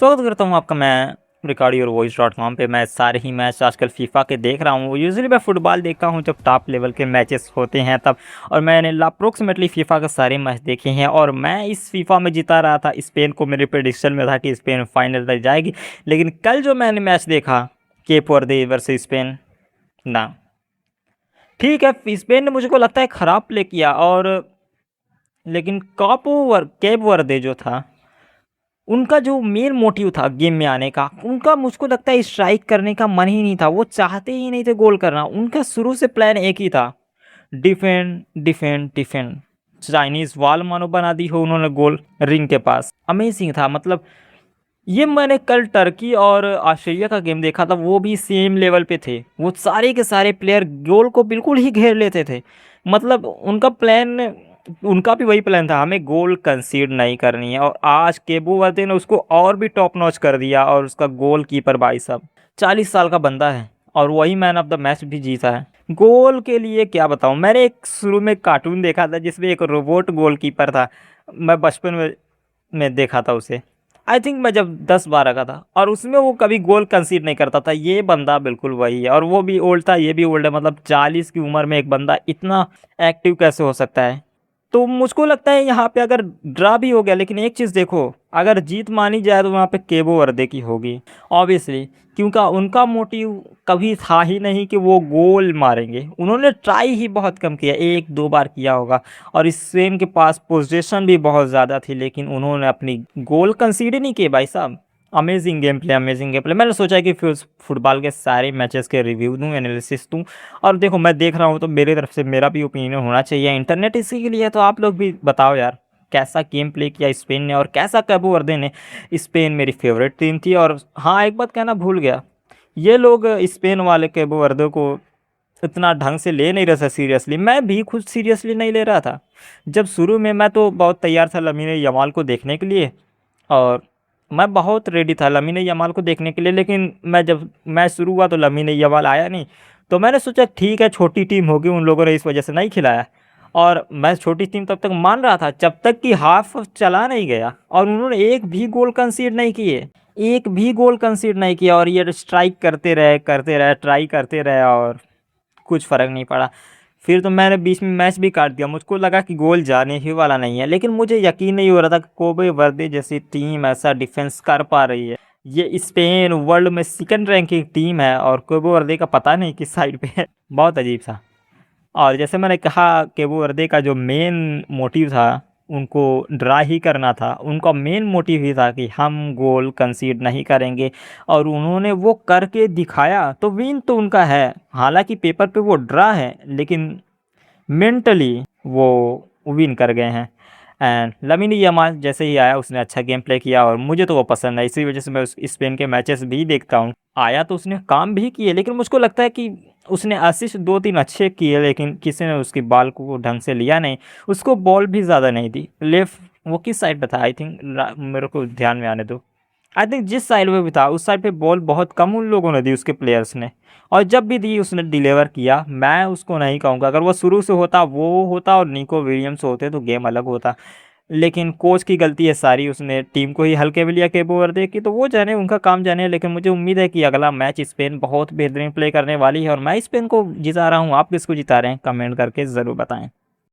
स्वागत करता हूँ आपका मैं रिकॉर्डियोर वॉइस.com पे। मैं सारे ही मैच आजकल फीफा के देख रहा हूँ। यूजुअली मैं फुटबॉल देखता हूँ जब टॉप लेवल के मैचेस होते हैं तब, और मैंने अप्रोक्सीमेटली फीफा के सारे मैच देखे हैं। और मैं इस फीफा में जीता रहा था स्पेन को। मेरे प्रेडिक्शन में था कि स्पेन फाइनल तक जाएगी, लेकिन कल जो मैंने मैच देखा केप वर्दे वर्सेस स्पेन, ना ठीक है स्पेन ने मुझे को लगता है ख़राब प्ले किया, और लेकिन केप वर्दे जो था उनका जो मेन मोटिव था गेम में आने का, उनका मुझको लगता है स्ट्राइक करने का मन ही नहीं था। वो चाहते ही नहीं थे गोल करना। उनका शुरू से प्लान एक ही था, defend defend defend. Chinese wall मानो बना दी हो उन्होंने गोल रिंग के पास। अमेजिंग था। मतलब ये मैंने कल टर्की और ऑस्ट्रेलिया का गेम देखा था, वो भी सेम लेवल पे थे। वो सारे के सारे प्लेयर गोल को बिल्कुल ही घेर लेते थे। मतलब उनका प्लान, उनका भी वही प्लान था, हमें गोल कंसीड नहीं करनी है। और आज केबो वर्दे ने उसको और भी टॉप नॉच कर दिया। और उसका गोल कीपर भाई साहब 40 साल का बंदा है, और वही मैन ऑफ द मैच भी जीता है। गोल के लिए क्या बताऊं, मैंने एक शुरू में कार्टून देखा था जिसमें एक रोबोट गोल कीपर था। मैं बचपन में देखा था उसे, आई थिंक मैं जब 10-12 का था, और उसमें वो कभी गोल कंसीड नहीं करता था। ये बंदा बिल्कुल वही है, और वो भी ओल्ड था, ये भी ओल्ड है। मतलब 40 की उम्र में एक बंदा इतना एक्टिव कैसे हो सकता है। तो मुझको लगता है यहाँ पे अगर ड्रा भी हो गया, लेकिन एक चीज़ देखो, अगर जीत मानी जाए तो वहाँ पे केबो वर्दे की होगी ऑब्वियसली, क्योंकि उनका मोटिव कभी था ही नहीं कि वो गोल मारेंगे। उन्होंने ट्राई ही बहुत कम किया, 1-2 बार किया होगा। और इस स्पेन के पास पोजीशन भी बहुत ज़्यादा थी, लेकिन उन्होंने अपनी गोल कंसीड नहीं किए भाई साहब। Amazing game play, amazing game play. मैंने सोचा कि फिर फुटबॉल के सारे मैचेस के रिव्यू दूँ, एनालिसिस दूँ। और देखो मैं देख रहा हूँ तो मेरी तरफ से मेरा भी ओपिनियन होना चाहिए। इंटरनेट इसी के लिए है, तो आप लोग भी बताओ यार कैसा गेम प्ले किया स्पेन ने, और कैसा कैबो वर्दे ने। स्पेन मेरी फेवरेट टीम थी। और हाँ, एक बात कहना भूल गया, ये लोग स्पेन वाले कैबो वर्दे को इतना ढंग से ले नहीं रहा था सीरियसली। मैं भी खुद सीरियसली नहीं ले रहा था। जब शुरू में मैं तो बहुत तैयार था लमीन यमाल को देखने के लिए, और मैं बहुत रेडी था लमीन यमाल को देखने के लिए। लेकिन मैं जब मैच शुरू हुआ तो लमीन यमाल आया नहीं। तो मैंने सोचा ठीक है, छोटी टीम होगी, उन लोगों ने इस वजह से नहीं खिलाया। और मैं छोटी टीम तब तक मान रहा था जब तक कि हाफ चला नहीं गया, और उन्होंने एक भी गोल कंसीड नहीं किए, एक भी गोल कंसीड नहीं किया। और ये स्ट्राइक करते रहे, ट्राई करते रहे, और कुछ फ़र्क नहीं पड़ा। फिर तो मैंने बीच में मैच भी काट दिया। मुझको लगा कि गोल जाने ही वाला नहीं है, लेकिन मुझे यकीन नहीं हो रहा था कि कोबे वर्दे जैसी टीम ऐसा डिफेंस कर पा रही है। ये स्पेन वर्ल्ड में सेकंड रैंकिंग टीम है, और कोबे वर्दे का पता नहीं किस साइड पे है। बहुत अजीब सा। और जैसे मैंने कहा केबो वर्दे का जो मेन मोटिव था, उनको ड्रा ही करना था। उनका मेन मोटिव ही था कि हम गोल कंसीड नहीं करेंगे, और उन्होंने वो करके दिखाया। तो विन तो उनका है, हालांकि पेपर पे वो ड्रा है, लेकिन मेंटली वो विन कर गए हैं। एंड लमीन यमाल जैसे ही आया उसने अच्छा गेम प्ले किया, और मुझे तो वो पसंद है। इसी वजह से मैं उस स्पेन के मैचेस भी देखता हूँ। आया तो उसने काम भी किए, लेकिन मुझको लगता है कि उसने असिस्ट 2-3 अच्छे किए, लेकिन किसी ने उसकी बॉल को ढंग से लिया नहीं। उसको बॉल भी ज़्यादा नहीं दी। लेफ्ट वो किस साइड पे था, आई थिंक मेरे को ध्यान में आने दो। आई थिंक जिस साइड पे भी था उस साइड पे बॉल बहुत कम उन लोगों ने दी, उसके प्लेयर्स ने। और जब भी दी उसने डिलीवर किया। मैं उसको नहीं कहूँगा, अगर वो शुरू से होता, वो होता और निको विलियम्स होते तो गेम अलग होता। लेकिन कोच की गलती है सारी, उसने टीम को ही हल्के में लिया केबो वर्दे की। तो वो जाने, उनका काम जाने। लेकिन मुझे उम्मीद है कि अगला मैच स्पेन बहुत बेहतरीन प्ले करने वाली है, और मैं स्पेन को जिता रहा हूँ। आप किसको जिता रहे हैं कमेंट करके ज़रूर बताएं।